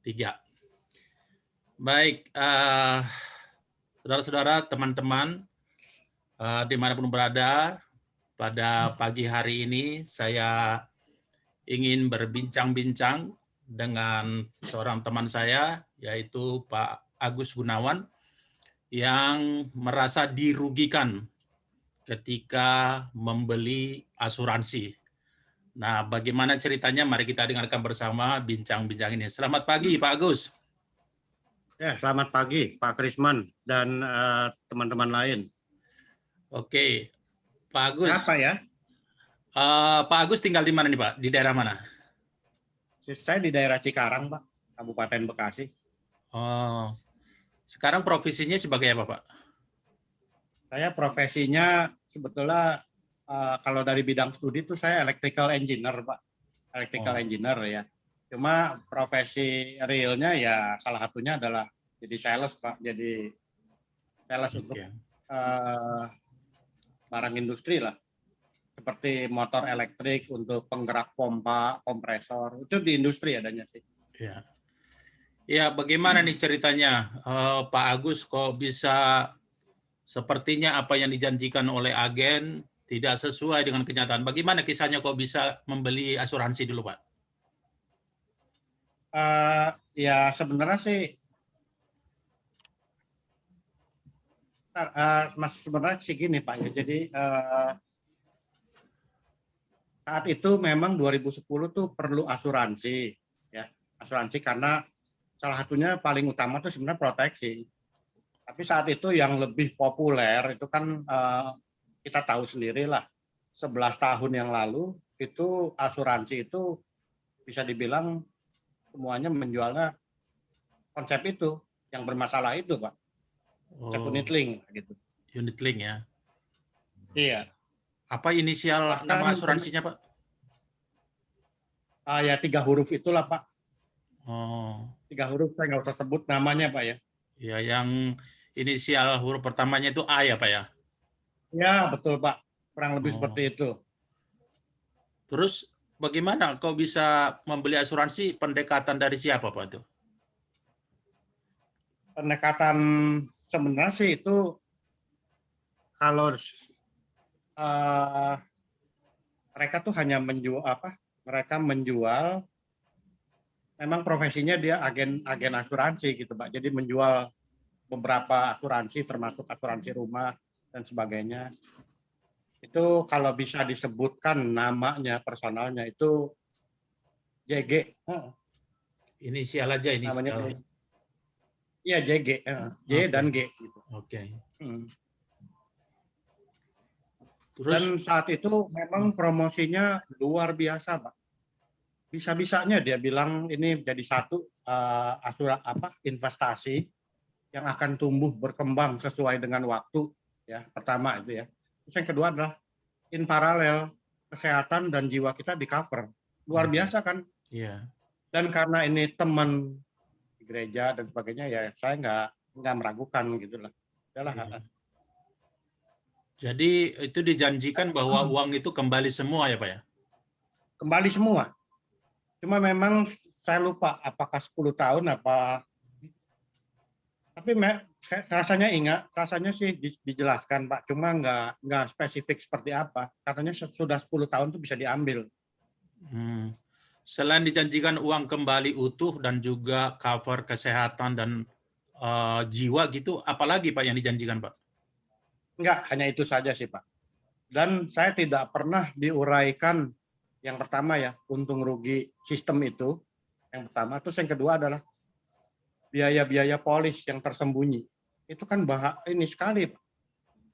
Tiga. Baik, saudara-saudara, teman-teman, dimanapun berada, pada pagi hari ini saya ingin berbincang-bincang dengan seorang teman saya, yaitu Pak Agus Gunawan, yang merasa dirugikan ketika membeli asuransi. Nah, bagaimana ceritanya? Mari kita dengarkan bersama bincang-bincang ini. Selamat pagi, Pak Agus. Ya, selamat pagi Pak Krisman dan teman-teman lain. Oke, Pak Agus. Siapa ya? Pak Agus tinggal di mana nih, Pak? Di daerah mana? Saya di daerah Cikarang, Pak, Kabupaten Bekasi. Oh, sekarang profesinya sebagai apa, Pak? Saya profesinya sebetulnya kalau dari bidang studi itu saya electrical engineer, Pak. Electrical engineer ya. Cuma profesi realnya ya salah satunya adalah jadi sales, Pak. Jadi sales untuk barang industri lah. Seperti motor elektrik untuk penggerak pompa, kompresor. Itu di industri adanya sih. Ya. Ya, bagaimana nih ceritanya, Pak Agus, kok bisa sepertinya apa yang dijanjikan oleh agen tidak sesuai dengan kenyataan. Bagaimana kisahnya kok bisa membeli asuransi dulu, Pak? Ya sebenarnya sih, Mas, sebenarnya sih gini Pak ya. Jadi saat itu memang 2010 tuh perlu asuransi, ya asuransi karena salah satunya paling utama tuh sebenarnya proteksi. Tapi saat itu yang lebih populer itu kan kita tahu sendiri lah, 11 tahun yang lalu itu asuransi itu bisa dibilang semuanya menjualnya konsep itu yang bermasalah itu, Pak. Konsep unit link gitu. Unit link ya. Iya. Apa inisial Bahkan nama asuransinya, Pak? Ya 3 huruf itulah, Pak. Oh. 3 huruf, saya nggak usah sebut namanya, Pak ya. Ya, yang inisial huruf pertamanya itu A ya, Pak ya? Ya, betul, Pak. Kurang lebih seperti itu. Terus bagaimana kau bisa membeli asuransi, pendekatan dari siapa, Pak itu? Pendekatan sebenarnya sih itu kalau mereka tuh hanya menjual mereka menjual, memang profesinya dia agen asuransi gitu, Pak. Jadi menjual beberapa asuransi termasuk asuransi rumah dan sebagainya. Itu kalau bisa disebutkan namanya, personalnya itu JG. Inisial aja, inisial. Iya, JG. J dan G. Gitu. Oke. Dan saat itu memang promosinya luar biasa, Pak. Bisa-bisanya dia bilang ini jadi satu investasi yang akan tumbuh berkembang sesuai dengan waktu, ya. Pertama itu ya. Terus yang kedua adalah in paralel kesehatan dan jiwa kita di cover. Luar biasa kan? Iya. Dan karena ini teman gereja dan sebagainya, ya saya nggak meragukan gitulah. Yalah. Jadi itu dijanjikan bahwa uang itu kembali semua ya, Pak ya? Kembali semua. Cuma memang saya lupa apakah 10 tahun apa. Tapi rasanya sih dijelaskan, Pak. Cuma nggak spesifik seperti apa. Katanya sudah 10 tahun itu bisa diambil. Selain dijanjikan uang kembali utuh dan juga cover kesehatan dan jiwa gitu, apalagi Pak yang dijanjikan, Pak? Enggak, hanya itu saja sih, Pak. Dan saya tidak pernah diuraikan yang pertama ya, untung rugi sistem itu. Yang pertama. Terus yang kedua adalah biaya-biaya polis yang tersembunyi. Itu kan ini sekali, Pak.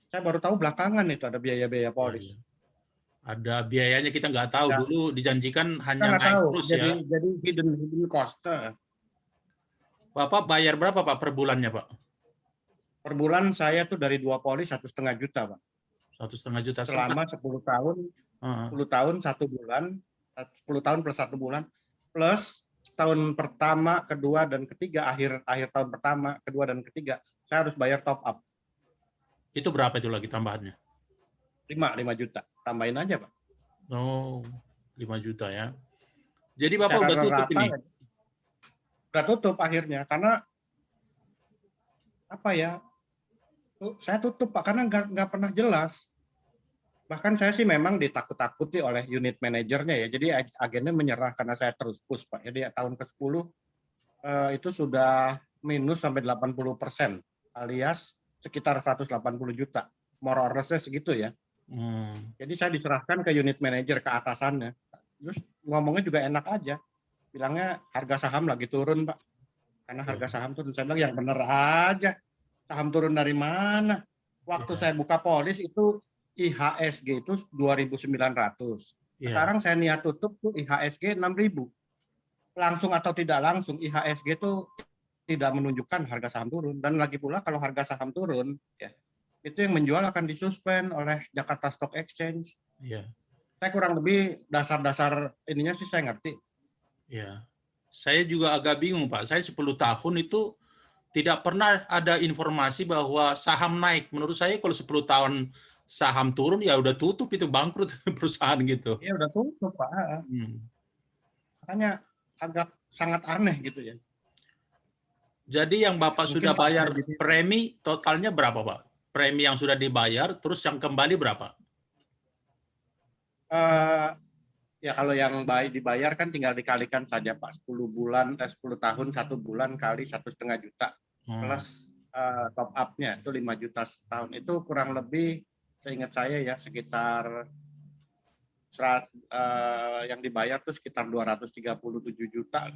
Saya baru tahu belakangan itu ada biaya-biaya polis. Ada biayanya kita nggak tahu. Dulu dijanjikan hanya naik tahu. terus ya. Jadi hidden cost. Bapak bayar berapa, Pak, per bulannya, Pak? Per bulan saya tuh dari 2 polis 1,5 juta, Pak. 1,5 juta. Selama 10 tahun, 10 tahun 1 bulan, 10 tahun plus 1 bulan, plus tahun pertama, kedua, dan ketiga, akhir tahun pertama, kedua, dan ketiga, saya harus bayar top up. Itu berapa itu lagi tambahannya? 5 juta. Tambahin aja, Pak. Oh, 5 juta ya. Jadi Bapak udah tutup ini? udah tutup akhirnya karena apa ya? Saya tutup Pak karena nggak pernah jelas. Bahkan saya sih memang ditakut-takuti oleh unit manajernya ya. Jadi agennya menyerah karena saya terus push Pak. Jadi tahun ke-10 itu sudah minus sampai 80%, alias sekitar 180 juta. More or less segitu ya. Jadi saya diserahkan ke unit manager, ke atasannya. Terus ngomongnya juga enak aja. Bilangnya harga saham lagi turun Pak. Karena harga saham turun. Saya bilang yang bener aja. Saham turun dari mana? Waktu saya buka polis itu IHSG itu 2.900. Sekarang saya niat tutup tuh IHSG 6.000. Langsung atau tidak langsung IHSG itu tidak menunjukkan harga saham turun. Dan lagi pula kalau harga saham turun, ya itu yang menjual akan disuspend oleh Jakarta Stock Exchange. Saya kurang lebih dasar-dasar ininya sih saya ngerti. Ya, saya juga agak bingung Pak. Saya 10 tahun itu tidak pernah ada informasi bahwa saham naik. Menurut saya kalau 10 tahun saham turun ya udah tutup, itu bangkrut perusahaan gitu. Iya udah tutup Pak. Makanya agak sangat aneh gitu ya. Jadi yang Bapak Mungkin sudah bayar gitu. premi totalnya berapa Pak? Premi yang sudah dibayar, terus yang kembali berapa? Ya kalau yang dibayar kan tinggal dikalikan saja Pak, 10 bulan, 10 tahun 1 bulan kali 1,5 juta. Plus top up-nya itu 5 juta setahun. Itu kurang lebih seingat saya ya sekitar yang dibayar tuh sekitar 237 juta.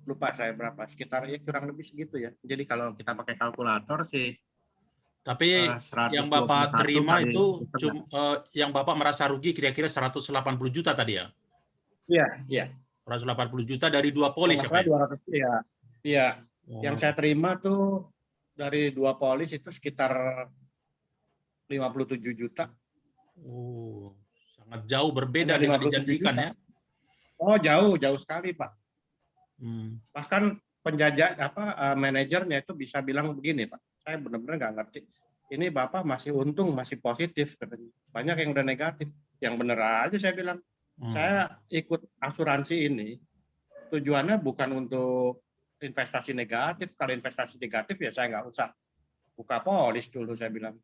Lupa saya berapa, sekitar ya kurang lebih segitu ya. Jadi kalau kita pakai kalkulator sih. Tapi yang Bapak terima itu yang Bapak merasa rugi kira-kira 180 juta tadi ya? Iya. 180 juta dari 2 polis ya Pak? 200 ya. Iya. Yang saya terima tuh dari 2 polis itu sekitar 57 juta. Sangat jauh berbeda dengan dijanjikan ya? Oh jauh sekali Pak. Bahkan penjajah manajernya itu bisa bilang begini Pak, saya benar-benar nggak ngerti. Ini Bapak masih untung, masih positif katanya. Banyak yang udah negatif. Yang bener aja saya bilang. Saya ikut asuransi ini tujuannya bukan untuk investasi negatif. Kalau investasi negatif ya saya nggak usah buka polis dulu saya bilang.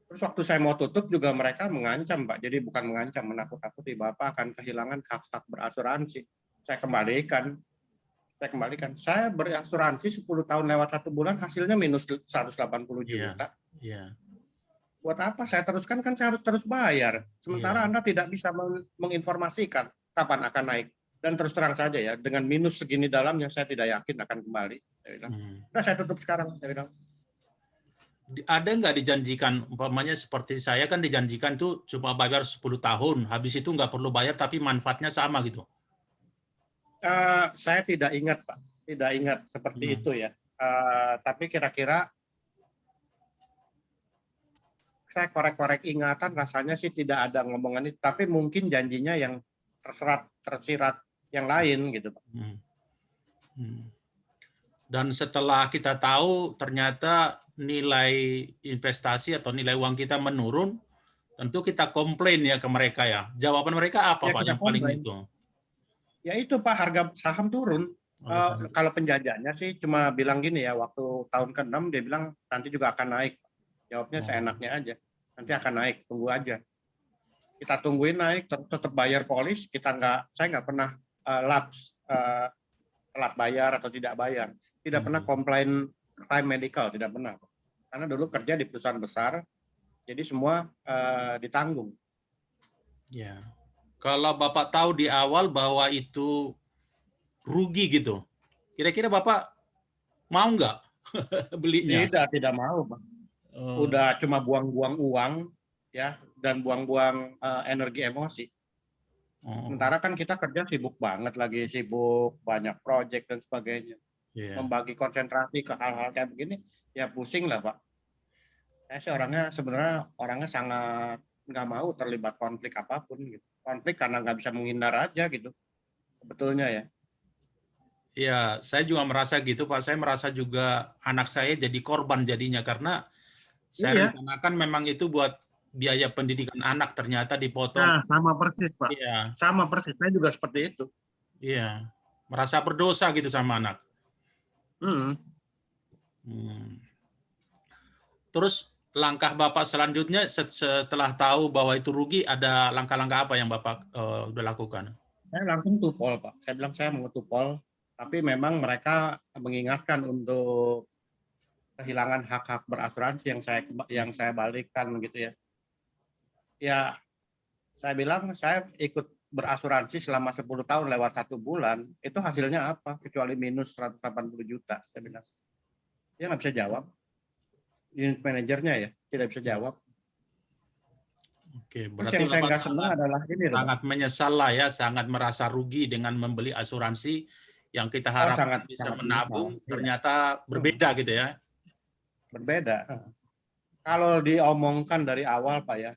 Terus waktu saya mau tutup juga mereka mengancam Pak. Jadi bukan mengancam, menakut-nakuti Bapak akan kehilangan hak-hak berasuransi. Saya kembalikan. Saya berasuransi 10 tahun lewat 1 bulan hasilnya minus 180 juta. Buat apa saya teruskan, kan saya harus terus bayar. Sementara Anda tidak bisa menginformasikan kapan akan naik. Dan terus terang saja ya, dengan minus segini dalamnya saya tidak yakin akan kembali. Saya tutup sekarang. Saya bilang. Ada nggak dijanjikan, umpamanya seperti saya kan dijanjikan tuh cuma bayar 10 tahun, habis itu nggak perlu bayar tapi manfaatnya sama gitu? Saya tidak ingat Pak, tidak ingat seperti itu ya. Tapi kira-kira saya korek-korek ingatan, rasanya sih tidak ada ngomongan itu. Tapi mungkin janjinya yang tersirat yang lain gitu Pak. Dan setelah kita tahu ternyata nilai investasi atau nilai uang kita menurun, tentu kita komplain ya ke mereka ya. Jawaban mereka apa Pak yang paling itu? Ya itu Pak, harga saham turun. Kalau penjajahnya sih cuma bilang gini ya, waktu tahun ke-6 dia bilang nanti juga akan naik. Jawabnya seenaknya aja, nanti akan naik, tunggu aja. Kita tungguin naik, tetap bayar polis, saya nggak pernah telat bayar atau tidak bayar. Tidak pernah komplain crime medical, tidak pernah. Karena dulu kerja di perusahaan besar, jadi semua ditanggung. Ya. Kalau Bapak tahu di awal bahwa itu rugi gitu, kira-kira Bapak mau nggak belinya? Tidak mau, Pak. Udah cuma buang-buang uang ya, dan buang-buang energi emosi. Sementara kan kita kerja sibuk banget, lagi sibuk banyak proyek dan sebagainya. Membagi konsentrasi ke hal-hal kayak begini, ya pusing lah Pak. Saya sih sebenarnya orangnya sangat nggak mau terlibat konflik apapun gitu. Konflik karena nggak bisa menghindar aja gitu, sebetulnya ya. Ya, saya juga merasa gitu Pak. Saya merasa juga anak saya jadi korban jadinya karena saya rencanakan memang itu buat biaya pendidikan anak, ternyata dipotong. Nah, sama persis Pak. Iya. Sama persis, saya juga seperti itu. Iya. merasa berdosa gitu sama anak. Hmm. Hmm. Terus langkah Bapak selanjutnya setelah tahu bahwa itu rugi, ada langkah-langkah apa yang Bapak udah lakukan? Saya langsung tupol, Pak. Saya bilang saya mau tupol, tapi memang mereka mengingatkan untuk kehilangan hak-hak berasuransi yang saya balikkan gitu ya. Ya, saya bilang saya ikut berasuransi selama 10 tahun lewat 1 bulan, itu hasilnya apa? Kecuali minus 180 juta, saya bilang. Dia nggak bisa jawab. Unit manajernya ya, tidak bisa jawab. Oke, Terus berarti yang saya Bapak nggak senang adalah ini loh, Pak. sangat menyesal lah ya, sangat merasa rugi dengan membeli asuransi yang kita Oh, harapkan sangat bisa sangat menyesal. menabung, Iya. ternyata berbeda gitu ya. Berbeda. Kalau diomongkan dari awal, Pak ya,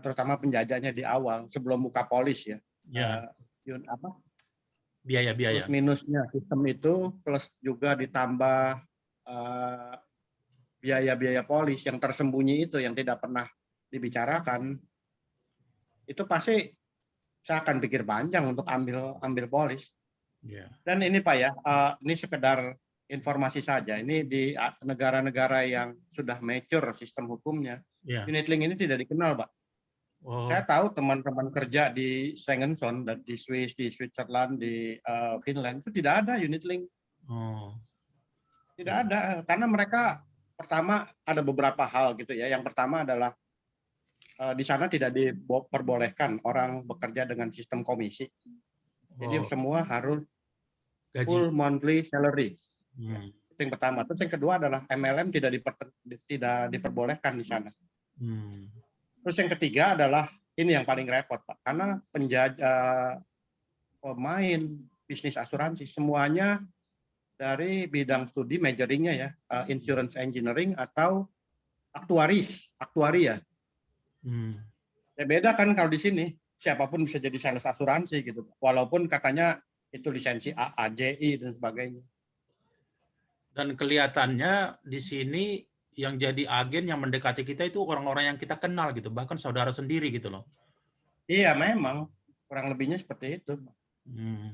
terutama penjajahnya di awal sebelum buka polis ya, Ya, apa plus biaya-biaya. minusnya sistem itu plus juga ditambah biaya-biaya polis yang tersembunyi itu yang tidak pernah dibicarakan, itu pasti saya akan pikir panjang untuk ambil ambil polis. Ya, Dan ini Pak ya, ini sekedar informasi saja. Ini di negara-negara yang sudah mature sistem hukumnya, ya. unit link ini tidak dikenal, Pak. Saya Oh, tahu teman-teman kerja di Schengen-Zone dan di Swiss, di Switzerland, di Finland itu tidak ada unit link, oh, tidak ya, ada karena mereka pertama ada beberapa hal gitu ya. Yang pertama adalah di sana tidak diperbolehkan orang bekerja dengan sistem komisi. Jadi oh, semua harus gaji. full monthly salary. Hmm, Itu yang pertama. Terus yang kedua adalah MLM tidak diperbolehkan di sana. hmm, Terus yang ketiga adalah ini yang paling repot, Pak. Karena pemain bisnis asuransi semuanya dari bidang studi majoringnya ya, insurance engineering atau aktuari ya. hmm. Ya beda kan kalau di sini siapapun bisa jadi sales asuransi gitu. Walaupun katanya itu lisensi A, AJI dan sebagainya. Dan kelihatannya di sini yang jadi agen yang mendekati kita itu orang-orang yang kita kenal gitu, bahkan saudara sendiri gitu loh. Iya memang kurang lebihnya seperti itu. Hmm.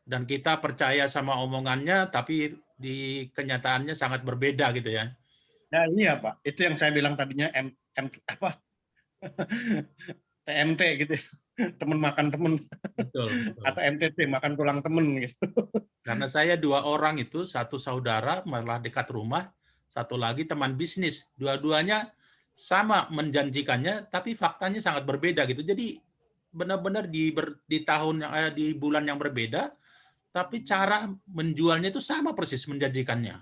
Dan kita percaya sama omongannya, tapi di kenyataannya sangat berbeda gitu ya. Nah iya Pak, itu yang saya bilang tadinya apa TMT gitu, temen makan temen Betul, betul. atau MTT makan tulang temen gitu. Karena saya 2 orang itu, satu saudara malah dekat rumah, satu lagi teman bisnis. Dua-duanya sama menjanjikannya, tapi faktanya sangat berbeda gitu. Jadi benar-benar di tahun di bulan yang berbeda, tapi cara menjualnya itu sama persis menjanjikannya.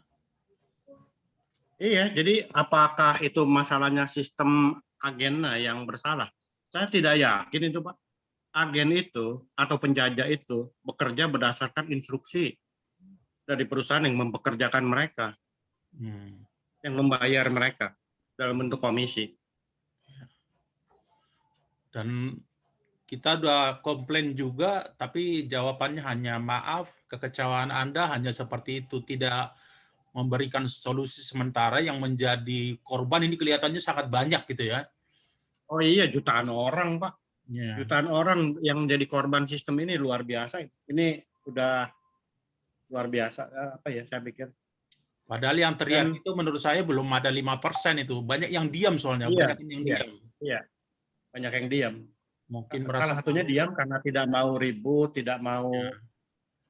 Iya, jadi apakah itu masalahnya sistem agennya yang bersalah? Saya tidak yakin itu Pak. Agen itu atau penjajah itu bekerja berdasarkan instruksi dari perusahaan yang mempekerjakan mereka, Hmm. yang membayar mereka dalam bentuk komisi. Dan kita udah komplain juga, tapi jawabannya hanya maaf, kekecewaan Anda hanya seperti itu, tidak memberikan solusi sementara yang menjadi korban ini kelihatannya sangat banyak gitu ya. Oh iya, jutaan orang Pak. Ya. Jutaan orang yang menjadi korban sistem ini luar biasa. Ini udah luar biasa apa ya saya pikir. Padahal yang teriak Dan itu menurut saya belum ada 5% itu. Banyak yang diam soalnya, iya, banyak yang iya, diam. iya, banyak yang diam. Mungkin merasa Salah satunya malu. diam karena tidak mau ribut, tidak mau Ya.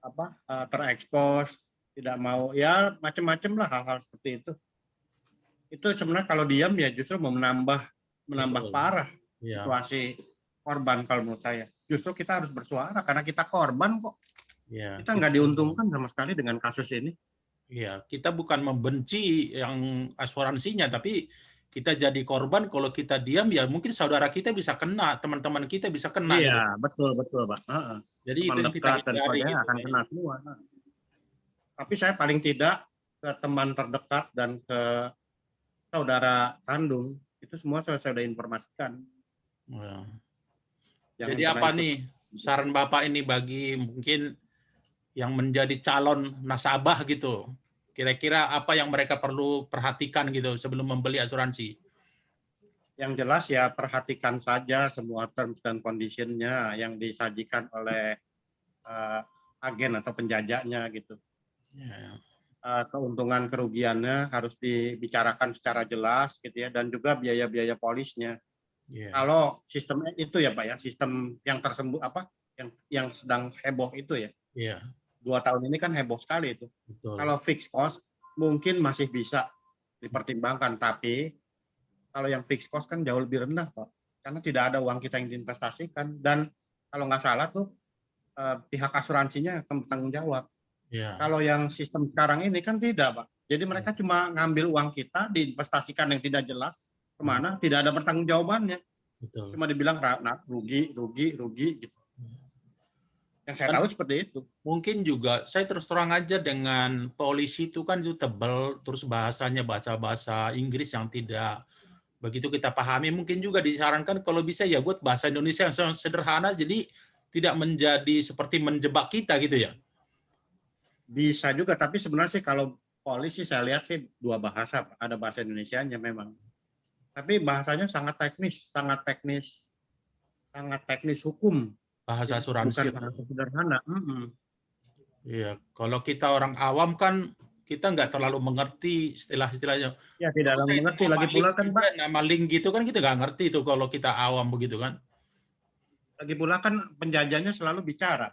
apa terekspos, tidak mau ya macam-macam lah hal-hal seperti itu. Itu sebenarnya kalau diam ya justru menambah Betul. parah Ya. situasi korban kalau menurut saya. Justru kita harus bersuara karena kita korban kok. Ya. Kita nggak diuntungkan sama sekali dengan kasus ini. Ya, kita bukan membenci yang asuransinya, tapi kita jadi korban kalau kita diam ya mungkin saudara kita bisa kena, teman-teman kita bisa kena Iya, gitu. betul betul, Pak. Heeh. Jadi itu Teman yang kita dekat dan hindari sebagainya gitu akan ya. kena semua. Tapi saya paling tidak ke teman terdekat dan ke saudara kandung itu semua saya sudah informasikan. Ya. Jangan Jadi pernah apa ikut. nih saran Bapak ini bagi mungkin yang menjadi calon nasabah gitu? Kira-kira apa yang mereka perlu perhatikan gitu sebelum membeli asuransi? Yang jelas ya perhatikan saja semua terms dan conditionnya yang disajikan oleh uh, agen atau penjajaknya gitu. Ya, Keuntungan kerugiannya harus dibicarakan secara jelas gitu ya, dan juga biaya-biaya polisnya. ya, Kalau sistem itu ya Pak ya, sistem yang tersembunyi apa yang sedang heboh itu ya. ya, 2 tahun ini kan heboh sekali itu. betul. Kalau fixed cost mungkin masih bisa dipertimbangkan, tapi kalau yang fixed cost kan jauh lebih rendah Pak. Karena tidak ada uang kita yang diinvestasikan, dan kalau nggak salah tuh pihak asuransinya akan bertanggung jawab. Ya, Kalau yang sistem sekarang ini kan tidak Pak. Jadi ya, mereka cuma ngambil uang kita, diinvestasikan yang tidak jelas ya, kemana, tidak ada pertanggung jawabannya. betul. Cuma dibilang rugi, rugi, rugi gitu. Yang saya Dan tahu seperti itu. mungkin juga saya terus terang aja dengan polisi itu kan itu tebal, terus bahasanya bahasa-bahasa Inggris yang tidak begitu kita pahami. Mungkin juga disarankan kalau bisa ya buat bahasa Indonesia yang sederhana, jadi tidak menjadi seperti menjebak kita gitu ya. Bisa juga, tapi sebenarnya sih kalau polisi saya lihat sih dua bahasa, ada bahasa Indonesianya memang. Tapi bahasanya sangat teknis hukum. Bahasa Jadi asuransi. bukan bahasa sederhana. Iya, kalau kita orang awam kan kita nggak terlalu mengerti istilah-istilahnya. Ya tidak Kalau saya itu mengerti. Lagi pula kan Pak, nama link gitu kan kita nggak ngerti itu kalau kita awam begitu kan. penjajahnya selalu bicara.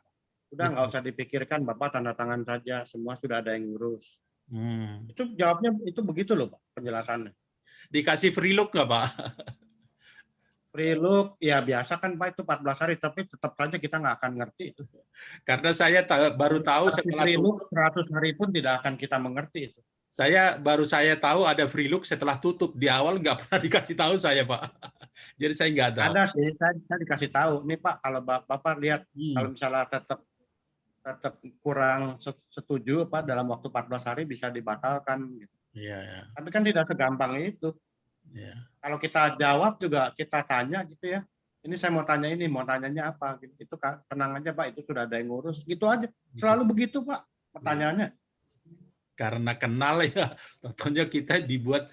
Udah nggak Betul. usah dipikirkan, Bapak tanda tangan saja, semua sudah ada yang ngurus. Hmm. Itu jawabnya itu begitu loh Pak penjelasannya. Dikasih free look nggak Pak? Prelook ya biasa kan Pak itu 14 hari, tapi tetap saja kita nggak akan ngerti itu. Karena saya baru tahu Kasih setelah prelook tutup. 100 hari pun tidak akan kita mengerti itu. Saya tahu ada free look setelah tutup. Di awal nggak pernah dikasih tahu saya Pak. Jadi saya nggak tahu. Ada sih, saya dikasih tahu, nih Pak, kalau Bapak lihat, kalau Hmm. misalnya tetap tetap kurang setuju Pak dalam waktu 14 hari bisa dibatalkan. Gitu. Iya, ya, Tapi kan tidak segampang itu. ya. Kalau kita jawab juga kita tanya gitu ya. Ini saya mau tanya ini, mau tanyanya apa? Gitu. Itu tenang aja Pak, itu sudah ada yang ngurus. Gitu aja. Selalu begitu Pak Ya. pertanyaannya. Karena kenal ya, tentunya kita dibuat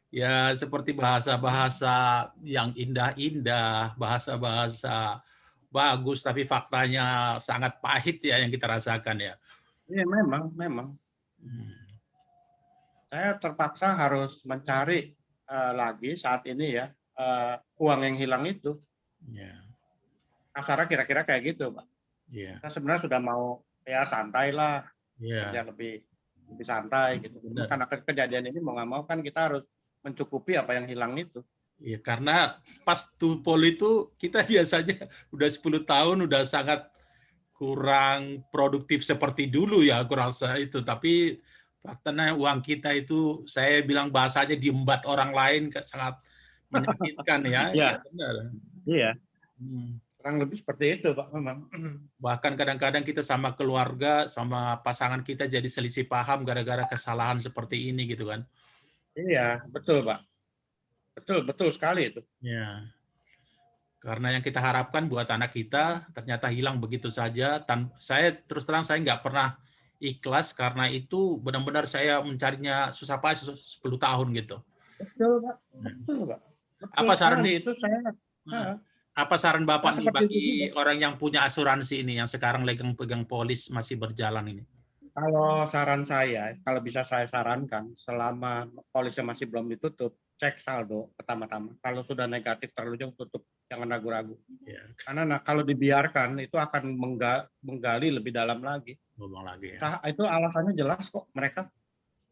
ya seperti bahasa-bahasa yang indah-indah, bahasa-bahasa bagus, tapi faktanya sangat pahit ya yang kita rasakan ya. Iya memang. Hmm. Saya terpaksa harus mencari lagi saat ini ya uang yang hilang itu. Ya, Kasarnya kira-kira kayak gitu, Pak. ya, Kita sebenarnya sudah mau ya santai lah, kerja ya, lebih santai gitu. Cuma benar. karena kejadian ini mau nggak mau kan kita harus mencukupi apa yang hilang itu. Ya, karena pas tupol itu kita biasanya udah 10 tahun udah sangat kurang produktif seperti dulu ya aku rasa itu. Tapi faktanya uang kita itu saya bilang bahasanya diembat orang lain sangat menyakitkan ya. Ya Ya, benar. iya. Hmm. Kurang lebih seperti itu, Pak, memang. Bahkan kadang-kadang kita sama keluarga, sama pasangan kita jadi selisih paham gara-gara kesalahan seperti ini gitu kan. Iya, betul, Pak. Betul sekali itu. Ya. Karena yang kita harapkan buat anak kita ternyata hilang begitu saja. Saya terus terang saya nggak pernah ikhlas karena itu benar-benar saya mencarinya susah payah 10 tahun gitu. Betul, Pak. Betul, Pak. Betul Apa saran sekali itu saya. apa saran Saya Bapak nih seperti itu bagi juga. orang yang punya asuransi ini yang sekarang pegang polis masih berjalan ini? Kalau saran saya, kalau bisa saya sarankan, selama polisnya masih belum ditutup, cek saldo pertama-tama. Kalau sudah negatif terlalu jauh tutup, jangan ragu-ragu. Ya, Karena kalau dibiarkan itu akan menggali lebih dalam lagi. ngomong lagi ya. Itu alasannya jelas kok. Mereka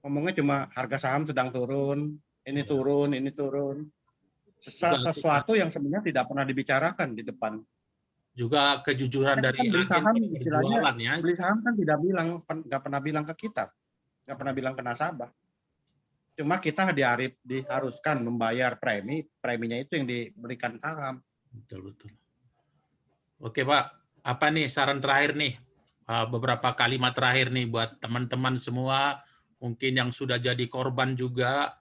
ngomongnya cuma harga saham sedang turun, ini Ya. turun, ini turun. Sesuatu yang sebenarnya tidak pernah dibicarakan di depan. Juga kejujuran Kita dari kan beli agen saham, yang istilahnya berjualan ya. beli saham kan nggak pernah bilang ke kita, nggak pernah bilang ke nasabah. Cuma kita diharuskan membayar preminya itu yang diberikan saham. Betul betul. Oke Pak, apa nih saran terakhir nih? Beberapa kalimat terakhir nih buat teman-teman semua, mungkin yang sudah jadi korban juga.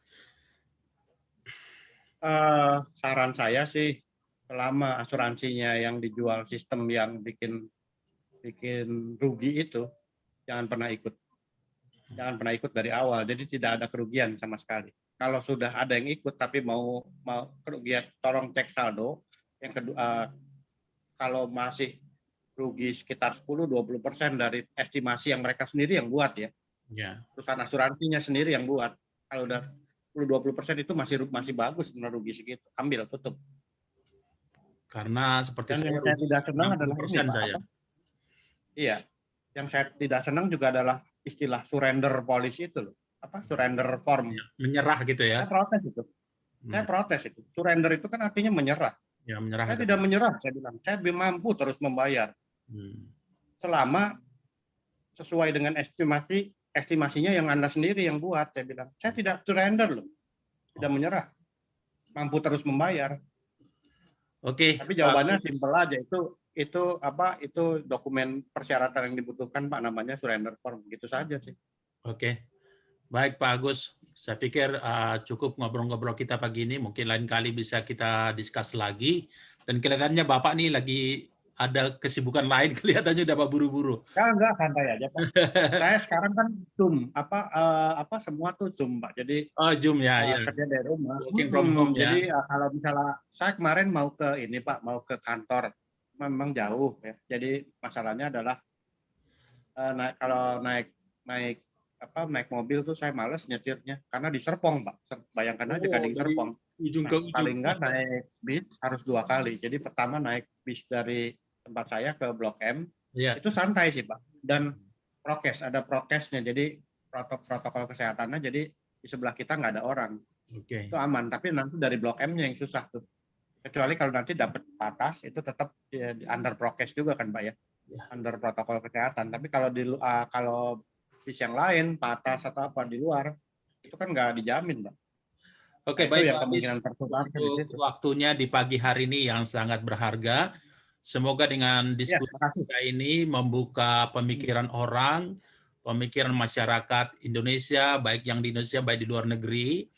Saran saya sih, selama asuransinya yang dijual sistem yang bikin rugi itu, jangan pernah ikut. Jangan pernah ikut dari awal, jadi tidak ada kerugian sama sekali. Kalau sudah ada yang ikut tapi mau kerugian, tolong cek saldo. Yang kedua, kalau masih rugi sekitar 10-20% dari estimasi yang mereka sendiri yang buat ya. Ya. Perusahaan asuransinya sendiri yang buat. Kalau udah 10-20% itu masih bagus sebenarnya rugi segitu. Ambil, tutup. Karena seperti Dan saya yang saya rugi tidak senang adalah ini, 60% Pak. saya. Iya. Yang saya tidak senang juga adalah istilah surrender policy itu loh. Surrender form. Ya, menyerah gitu ya. Saya protes itu. Saya protes itu. Surrender itu kan artinya menyerah. Ya, menyerah. Saya tidak menyerah, saya bilang. Saya mampu terus membayar. Selama sesuai dengan estimasinya yang Anda sendiri yang buat, saya bilang. Saya tidak surrender loh. Tidak menyerah. Mampu terus membayar. Oke. Tapi jawabannya simpel aja, itu dokumen persyaratan yang dibutuhkan Pak, namanya surrender form, gitu saja sih. Oke. Baik Pak Agus, saya pikir cukup ngobrol-ngobrol kita pagi ini, mungkin lain kali bisa kita diskus lagi. Dan kelihatannya Bapak nih lagi ada kesibukan lain, kelihatannya udah buru-buru. Enggak, santai aja Pak. Saya sekarang kan Zoom, semua tuh Zoom Pak. Jadi Zoom ya, kerja dari rumah. Working from home ya. Jadi kalau misalnya saya kemarin mau ke ini Pak, mau ke kantor, memang jauh ya. Jadi masalahnya adalah kalau naik mobil tuh saya males nyetirnya karena di Serpong Pak. Bayangkan aja Gading Serpong. Ujung ke ujung. Paling nggak naik bis harus 2 kali. Jadi pertama naik bis dari tempat saya ke Blok M, itu santai sih Pak. Dan ada prokesnya. Jadi protokol kesehatannya. Jadi di sebelah kita nggak ada orang. Itu aman. Tapi nanti dari Blok M-nya yang susah tuh. Kecuali kalau nanti dapat batas, itu tetap under prokes juga kan Pak ya. Under protokol kesehatan. Tapi kalau bis yang lain, batas atau apa di luar, itu kan nggak dijamin Pak. Oke, baik Pak Agus, untuk waktunya di pagi hari ini yang sangat berharga. Semoga dengan diskusi kita ini membuka pemikiran orang, pemikiran masyarakat Indonesia, baik yang di Indonesia, baik di luar negeri,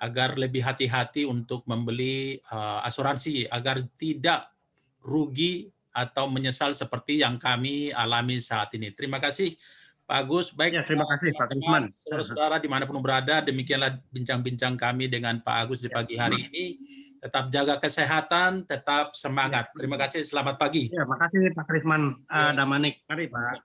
agar lebih hati-hati untuk membeli asuransi, agar tidak rugi atau menyesal seperti yang kami alami saat ini. Terima kasih Pak Agus. Baik, ya, terima kasih Pak Trisman. Saudara-saudara dimanapun berada, demikianlah bincang-bincang kami dengan Pak Agus di pagi hari ini. Tetap jaga kesehatan, tetap semangat. Terima kasih, selamat pagi. Ya, makasih Pak Trisman Damanik. Mari Pak.